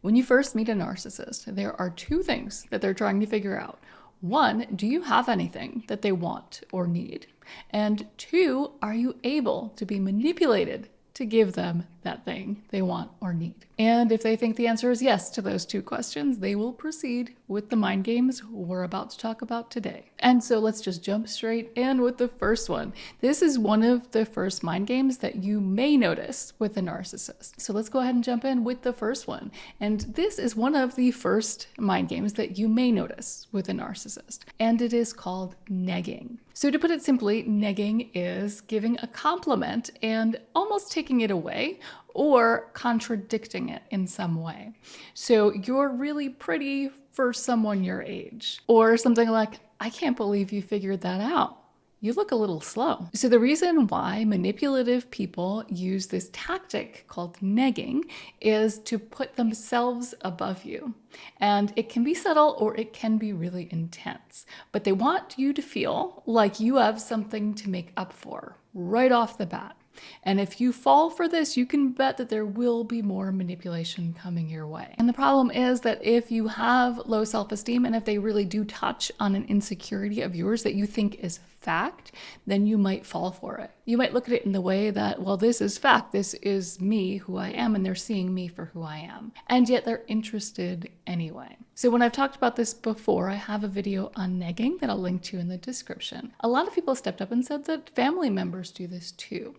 When you first meet a narcissist, there are two things that they're trying to figure out. One, do you have anything that they want or need? And two, are you able to be manipulated to give them that thing they want or need? And if they think the answer is yes to those two questions, they will proceed with the mind games we're about to talk about today. And so let's just jump straight in with the first one. This is one of the first mind games that you may notice with a narcissist. So let's go ahead and jump in with the first one. And this is one of the first mind games that you may notice with a narcissist. And it is called negging. So to put it simply, negging is giving a compliment and almost taking it away or contradicting it in some way. So you're really pretty for someone your age. Or something like, I can't believe you figured that out. You look a little slow. So the reason why manipulative people use this tactic called negging is to put themselves above you. And it can be subtle or it can be really intense. But they want you to feel like you have something to make up for right off the bat. And if you fall for this, you can bet that there will be more manipulation coming your way. And the problem is that if you have low self-esteem and if they really do touch on an insecurity of yours that you think is fact, then you might fall for it. You might look at it in the way that, well, this is fact. This is me, who I am, and they're seeing me for who I am. And yet they're interested anyway. So when I've talked about this before, I have a video on negging that I'll link to in the description. A lot of people stepped up and said that family members do this too.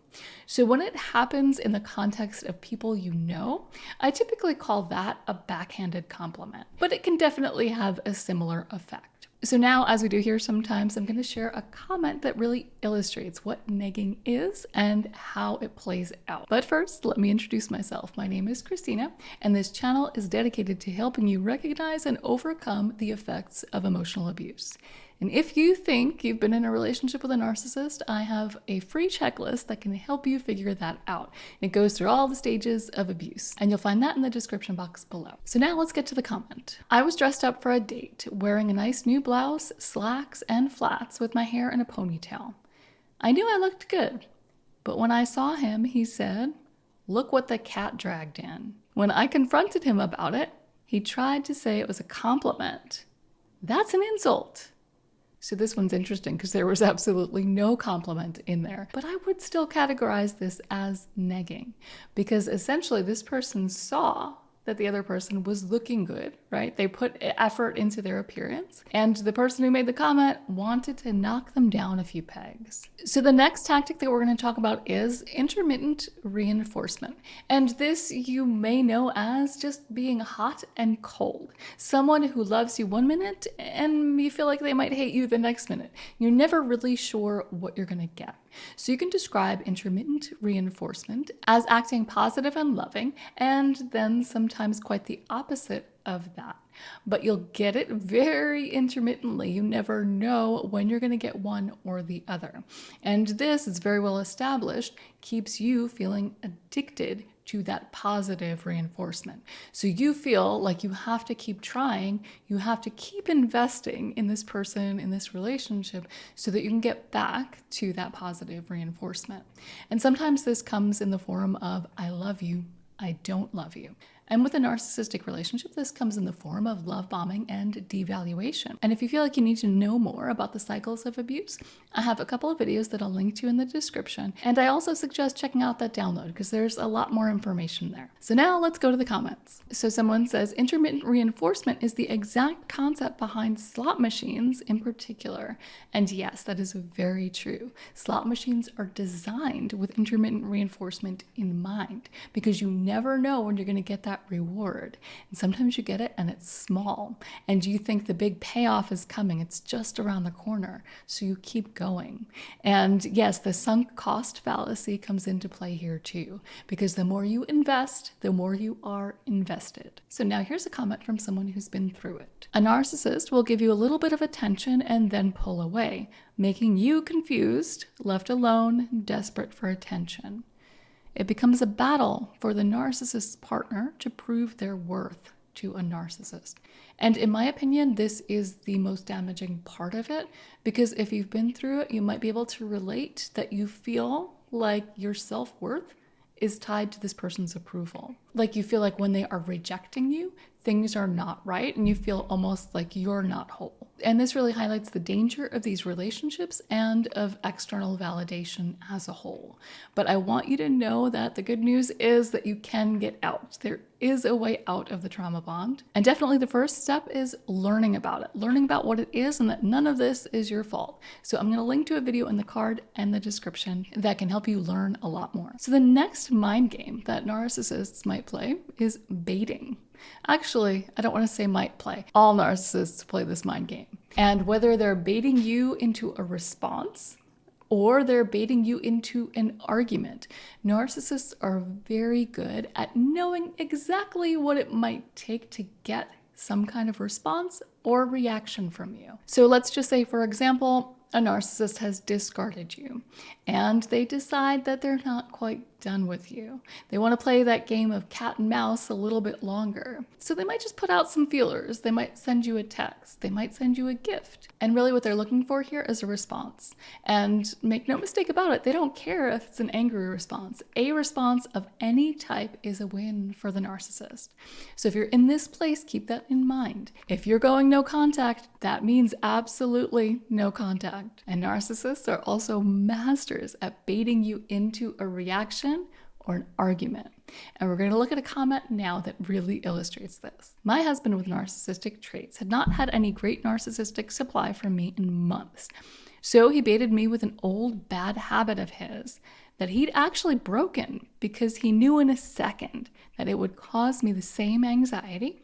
So when it happens in the context of people you know, I typically call that a backhanded compliment, but it can definitely have a similar effect. So now, as we do here sometimes, I'm going to share a comment that really illustrates what negging is and how it plays out. But first, let me introduce myself. My name is Christina, and this channel is dedicated to helping you recognize and overcome the effects of emotional abuse. And if you think you've been in a relationship with a narcissist, I have a free checklist that can help you figure that out. It goes through all the stages of abuse, and you'll find that in the description box below. So now let's get to the comment. I was dressed up for a date, wearing a nice new blouse, slacks, and flats with my hair in a ponytail. I knew I looked good, but when I saw him, he said, "Look what the cat dragged in." When I confronted him about it, he tried to say it was a compliment. That's an insult. So this one's interesting because there was absolutely no compliment in there, but I would still categorize this as negging because essentially this person saw that the other person was looking good, right? They put effort into their appearance, and the person who made the comment wanted to knock them down a few pegs. So the next tactic that we're going to talk about is intermittent reinforcement. And this you may know as just being hot and cold. Someone who loves you one minute and you feel like they might hate you the next minute. You're never really sure what you're going to get. So you can describe intermittent reinforcement as acting positive and loving, and then sometimes quite the opposite of that. But you'll get it very intermittently. You never know when you're going to get one or the other. And this is very well established, keeps you feeling addicted to that positive reinforcement. So you feel like you have to keep trying, you have to keep investing in this person, in this relationship, so that you can get back to that positive reinforcement. And sometimes this comes in the form of, I love you, I don't love you. And with a narcissistic relationship, this comes in the form of love bombing and devaluation. And if you feel like you need to know more about the cycles of abuse, I have a couple of videos that I'll link to in the description. And I also suggest checking out that download because there's a lot more information there. So now let's go to the comments. So someone says, intermittent reinforcement is the exact concept behind slot machines in particular. And yes, that is very true. Slot machines are designed with intermittent reinforcement in mind because you never know when you're going to get that reward. And sometimes you get it and it's small and you think the big payoff is coming. It's just around the corner. So you keep going. And yes, the sunk cost fallacy comes into play here too, because the more you invest, the more you are invested. So now here's a comment from someone who's been through it. A narcissist will give you a little bit of attention and then pull away, making you confused, left alone, desperate for attention. It becomes a battle for the narcissist's partner to prove their worth to a narcissist. And in my opinion, this is the most damaging part of it, because if you've been through it, you might be able to relate that you feel like your self-worth is tied to this person's approval. Like you feel like when they are rejecting you, things are not right, and you feel almost like you're not whole. And this really highlights the danger of these relationships and of external validation as a whole. But I want you to know that the good news is that you can get out. There is a way out of the trauma bond. And definitely the first step is learning about it, learning about what it is and that none of this is your fault. So I'm going to link to a video in the card and the description that can help you learn a lot more. So the next mind game that narcissists might play is baiting. Actually, I don't want to say might play. All narcissists play this mind game. And whether they're baiting you into a response or they're baiting you into an argument, narcissists are very good at knowing exactly what it might take to get some kind of response or reaction from you. So let's just say, for example, a narcissist has discarded you and they decide that they're not quite done with you. They want to play that game of cat and mouse a little bit longer. So they might just put out some feelers. They might send you a text. They might send you a gift. And really what they're looking for here is a response. And make no mistake about it, they don't care if it's an angry response. A response of any type is a win for the narcissist. So if you're in this place, keep that in mind. If you're going no contact, that means absolutely no contact. And narcissists are also masters at baiting you into a reaction or an argument. And we're going to look at a comment now that really illustrates this. My husband with narcissistic traits had not had any great narcissistic supply from me in months. So he baited me with an old bad habit of his that he'd actually broken because he knew in a second that it would cause me the same anxiety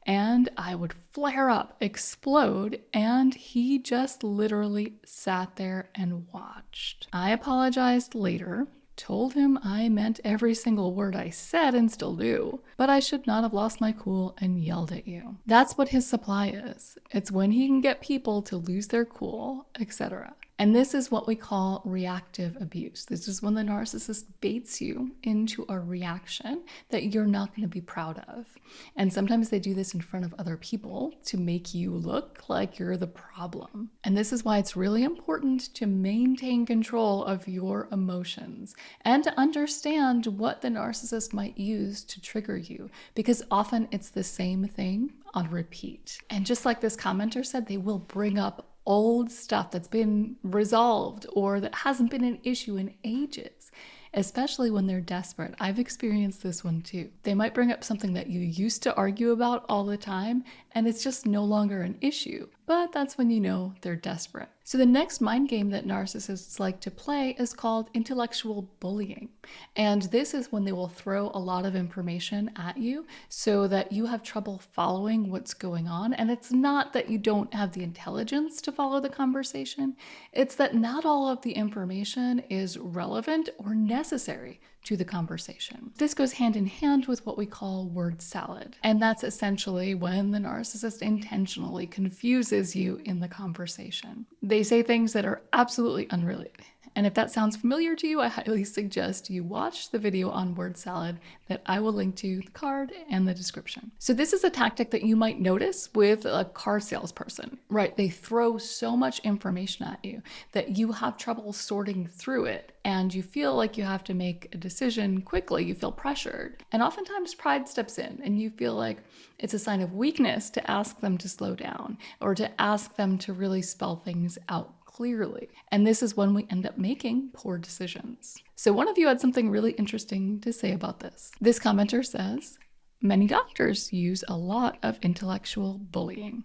and I would flare up, explode, and he just literally sat there and watched. I apologized later, told him I meant every single word I said and still do, but I should not have lost my cool and yelled at you. That's what his supply is. It's when he can get people to lose their cool, etc. And this is what we call reactive abuse. This is when the narcissist baits you into a reaction that you're not going to be proud of. And sometimes they do this in front of other people to make you look like you're the problem. And this is why it's really important to maintain control of your emotions and to understand what the narcissist might use to trigger you, because often it's the same thing on repeat. And just like this commenter said, they will bring up old stuff that's been resolved or that hasn't been an issue in ages, especially when they're desperate. I've experienced this one too. They might bring up something that you used to argue about all the time and it's just no longer an issue, but that's when you know they're desperate. So the next mind game that narcissists like to play is called intellectual bullying. And this is when they will throw a lot of information at you so that you have trouble following what's going on. And it's not that you don't have the intelligence to follow the conversation. It's that not all of the information is relevant or necessary to the conversation. This goes hand in hand with what we call word salad. And that's essentially when the narcissist intentionally confuses you in the conversation. They say things that are absolutely unrelated. And if that sounds familiar to you, I highly suggest you watch the video on word salad that I will link to the card and the description. So this is a tactic that you might notice with a car salesperson, right? They throw so much information at you that you have trouble sorting through it and you feel like you have to make a decision quickly. You feel pressured. And oftentimes pride steps in and you feel like it's a sign of weakness to ask them to slow down or to ask them to really spell things out clearly. And this is when we end up making poor decisions. So one of you had something really interesting to say about this. This commenter says, many doctors use a lot of intellectual bullying.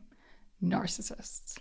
Narcissists.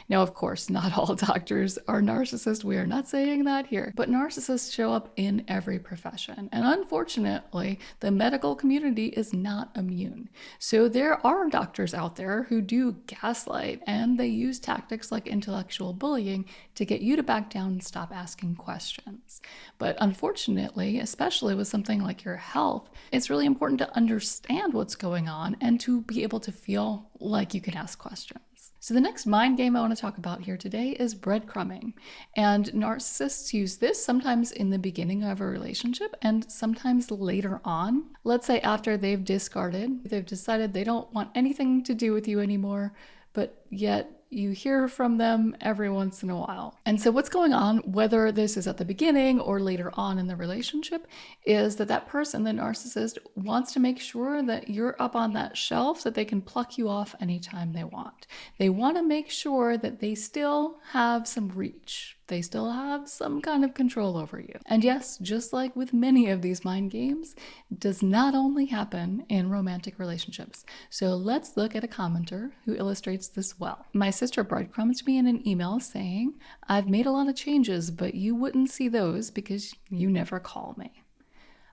Now, of course, not all doctors are narcissists. We are not saying that here, but narcissists show up in every profession. And unfortunately, the medical community is not immune. So there are doctors out there who do gaslight and they use tactics like intellectual bullying to get you to back down and stop asking questions. But unfortunately, especially with something like your health, it's really important to understand what's going on and to be able to feel like you can ask questions. So the next mind game I want to talk about here today is breadcrumbing. And narcissists use this sometimes in the beginning of a relationship and sometimes later on. Let's say after they've discarded, they've decided they don't want anything to do with you anymore, but yet you hear from them every once in a while. And so what's going on, whether this is at the beginning or later on in the relationship, is that person, the narcissist, wants to make sure that you're up on that shelf, that they can pluck you off anytime they want. They want to make sure that they still have some reach. They still have some kind of control over you. And yes, just like with many of these mind games, it does not only happen in romantic relationships. So let's look at a commenter who illustrates this well. My sister breadcrumbed me in an email saying, "I've made a lot of changes, but you wouldn't see those because you never call me."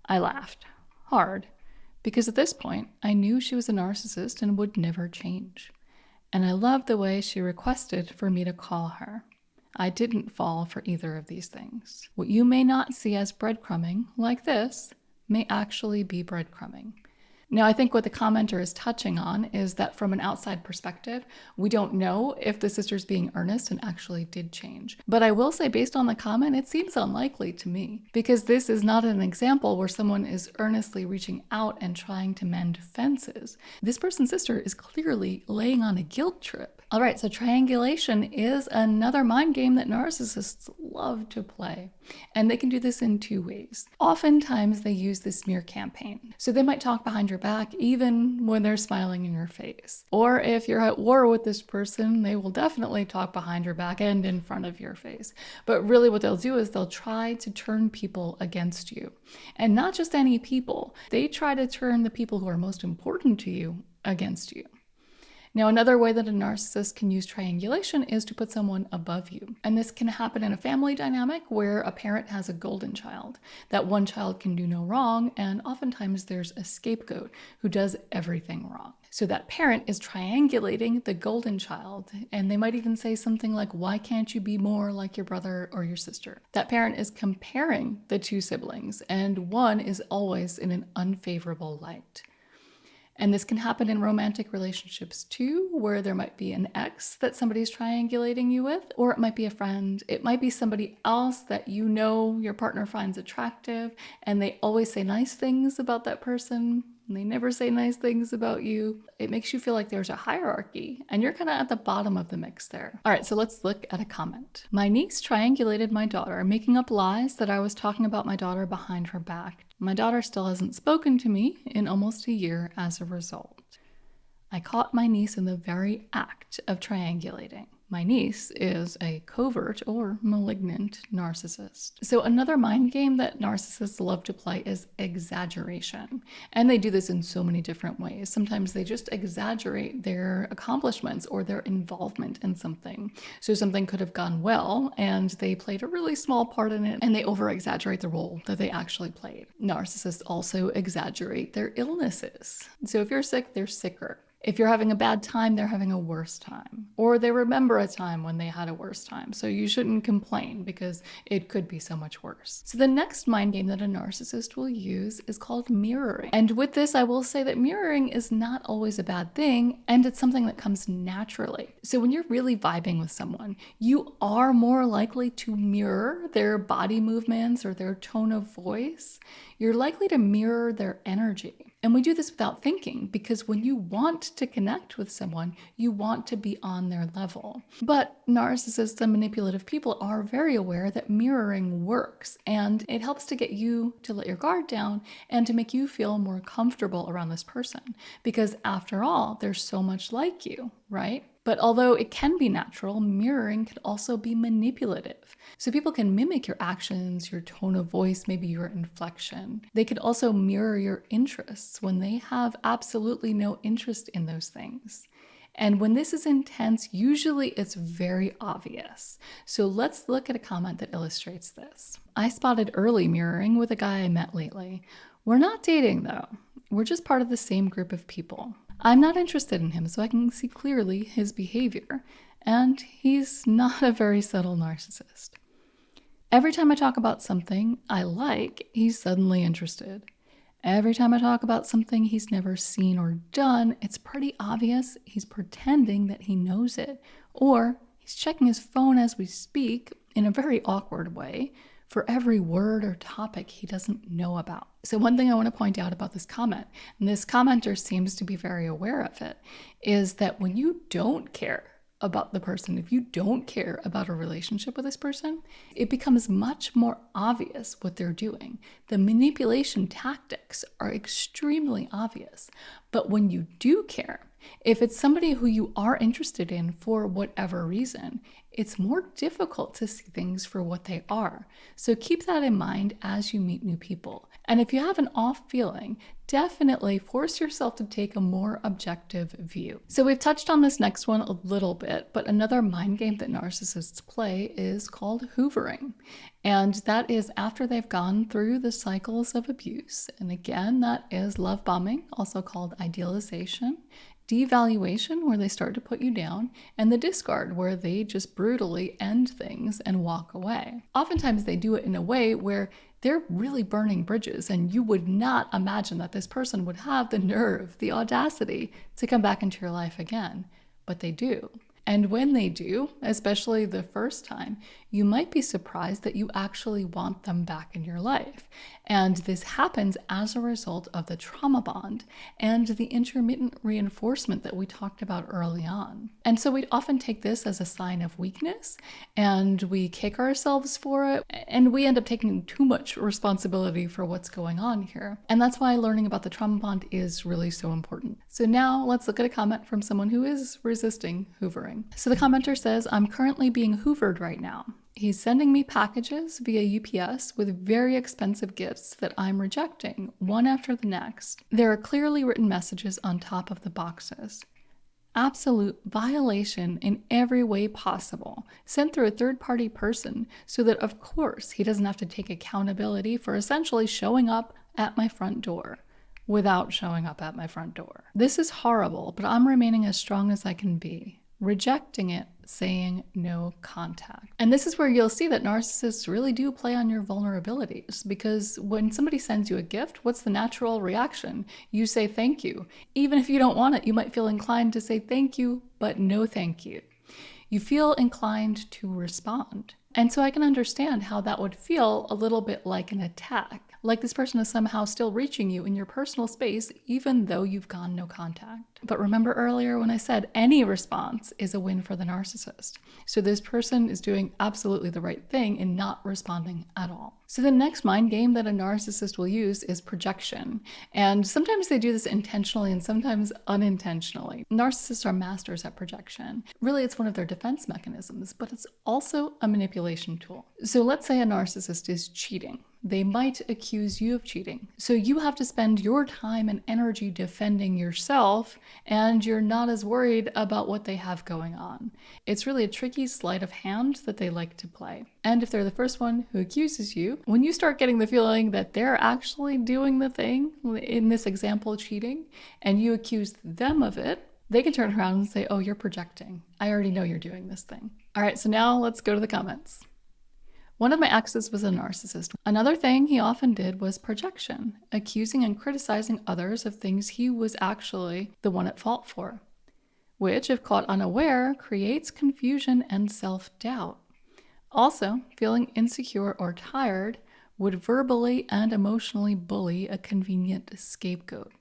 I laughed hard because at this point, I knew she was a narcissist and would never change. And I loved the way she requested for me to call her. I didn't fall for either of these things. What you may not see as breadcrumbing, like this, may actually be breadcrumbing. Now, I think what the commenter is touching on is that from an outside perspective, we don't know if the sister's being earnest and actually did change. But I will say, based on the comment, it seems unlikely to me, because this is not an example where someone is earnestly reaching out and trying to mend fences. This person's sister is clearly laying on a guilt trip. All right, so triangulation is another mind game that narcissists love to play. And they can do this in two ways. Oftentimes, they use the smear campaign. So they might talk behind your back even when they're smiling in your face. Or if you're at war with this person, they will definitely talk behind your back and in front of your face. But really what they'll do is they'll try to turn people against you. And not just any people. They try to turn the people who are most important to you against you. Now, another way that a narcissist can use triangulation is to put someone above you. And this can happen in a family dynamic where a parent has a golden child. That one child can do no wrong, and oftentimes there's a scapegoat who does everything wrong. So that parent is triangulating the golden child, and they might even say something like, "Why can't you be more like your brother or your sister?" That parent is comparing the two siblings, and one is always in an unfavorable light. And this can happen in romantic relationships too, where there might be an ex that somebody's triangulating you with, or it might be a friend. It might be somebody else that you know your partner finds attractive, and they always say nice things about that person, and they never say nice things about you. It makes you feel like there's a hierarchy, and you're kind of at the bottom of the mix there. All right, so let's look at a comment. "My niece triangulated my daughter, making up lies that I was talking about my daughter behind her back. My daughter still hasn't spoken to me in almost a year as a result." I caught my niece in the very act of triangulating. My niece is a covert or malignant narcissist. So another mind game that narcissists love to play is exaggeration. And they do this in so many different ways. Sometimes they just exaggerate their accomplishments or their involvement in something. So something could have gone well and they played a really small part in it, and they over-exaggerate the role that they actually played. Narcissists also exaggerate their illnesses. So if you're sick, they're sicker. If you're having a bad time, they're having a worse time. Or they remember a time when they had a worse time. So you shouldn't complain because it could be so much worse. So the next mind game that a narcissist will use is called mirroring. And with this, I will say that mirroring is not always a bad thing, and it's something that comes naturally. So when you're really vibing with someone, you are more likely to mirror their body movements or their tone of voice. You're likely to mirror their energy. And we do this without thinking, because when you want to connect with someone, you want to be on their level. But narcissists and manipulative people are very aware that mirroring works, and it helps to get you to let your guard down and to make you feel more comfortable around this person. Because after all, they're so much like you, right? But although it can be natural, mirroring can also be manipulative. So people can mimic your actions, your tone of voice, maybe your inflection. They could also mirror your interests when they have absolutely no interest in those things. And when this is intense, usually it's very obvious. So let's look at a comment that illustrates this. I spotted early mirroring with a guy I met lately. We're not dating though. We're just part of the same group of people. I'm not interested in him, so I can see clearly his behavior, and he's not a very subtle narcissist. Every time I talk about something I like, he's suddenly interested. Every time I talk about something he's never seen or done, it's pretty obvious he's pretending that he knows it, or he's checking his phone as we speak in a very awkward way for every word or topic he doesn't know about. So one thing I want to point out about this comment, and this commenter seems to be very aware of it, is that when you don't care about the person, if you don't care about a relationship with this person, it becomes much more obvious what they're doing. The manipulation tactics are extremely obvious. But when you do care, if it's somebody who you are interested in for whatever reason, it's more difficult to see things for what they are. So keep that in mind as you meet new people. And if you have an off feeling, definitely force yourself to take a more objective view. So we've touched on this next one a little bit, but another mind game that narcissists play is called hoovering. And that is after they've gone through the cycles of abuse. And again, that is love bombing, also called idealization, devaluation, where they start to put you down, and the discard, where they just brutally end things and walk away. Oftentimes they do it in a way where they're really burning bridges, and you would not imagine that this person would have the nerve, the audacity to come back into your life again, but they do. And when they do, especially the first time, you might be surprised that you actually want them back in your life. And this happens as a result of the trauma bond and the intermittent reinforcement that we talked about early on. And so we often take this as a sign of weakness, and we kick ourselves for it, and we end up taking too much responsibility for what's going on here. And that's why learning about the trauma bond is really so important. So now let's look at a comment from someone who is resisting hoovering. So the commenter says, "I'm currently being hoovered right now. He's sending me packages via UPS with very expensive gifts that I'm rejecting, one after the next. There are clearly written messages on top of the boxes. Absolute violation in every way possible, sent through a third-party person so that, of course, he doesn't have to take accountability for essentially showing up at my front door without showing up at my front door. This is horrible, but I'm remaining as strong as I can be. Rejecting it, saying no contact." And this is where you'll see that narcissists really do play on your vulnerabilities, because when somebody sends you a gift, what's the natural reaction? You say thank you. Even if you don't want it, you might feel inclined to say thank you, but no thank you. You feel inclined to respond. And so I can understand how that would feel a little bit like an attack. Like this person is somehow still reaching you in your personal space, even though you've gone no contact. But remember earlier when I said any response is a win for the narcissist. So this person is doing absolutely the right thing in not responding at all. So the next mind game that a narcissist will use is projection. And sometimes they do this intentionally and sometimes unintentionally. Narcissists are masters at projection. Really, it's one of their defense mechanisms, but it's also a manipulation tool. So let's say a narcissist is cheating. They might accuse you of cheating. So you have to spend your time and energy defending yourself, and you're not as worried about what they have going on. It's really a tricky sleight of hand that they like to play. And if they're the first one who accuses you, when you start getting the feeling that they're actually doing the thing, in this example, cheating, and you accuse them of it, they can turn around and say, "Oh, you're projecting. I already know you're doing this thing." All right, so now let's go to the comments. "One of my exes was a narcissist. Another thing he often did was projection, accusing and criticizing others of things he was actually the one at fault for, which, if caught unaware, creates confusion and self-doubt. Also, feeling insecure or tired, would verbally and emotionally bully a convenient scapegoat,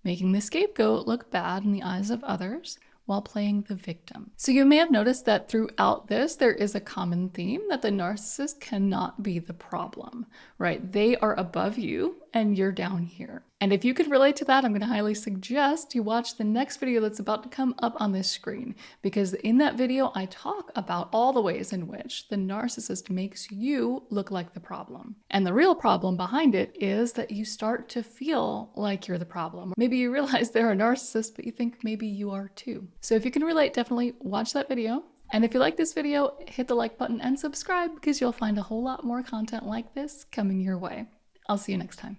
making the scapegoat look bad in the eyes of others while playing the victim." So you may have noticed that throughout this, there is a common theme that the narcissist cannot be the problem, right? They are above you and you're down here. And if you could relate to that, I'm going to highly suggest you watch the next video that's about to come up on this screen, because in that video, I talk about all the ways in which the narcissist makes you look like the problem. And the real problem behind it is that you start to feel like you're the problem. Maybe you realize they're a narcissist, but you think maybe you are too. So if you can relate, definitely watch that video. And if you like this video, hit the like button and subscribe, because you'll find a whole lot more content like this coming your way. I'll see you next time.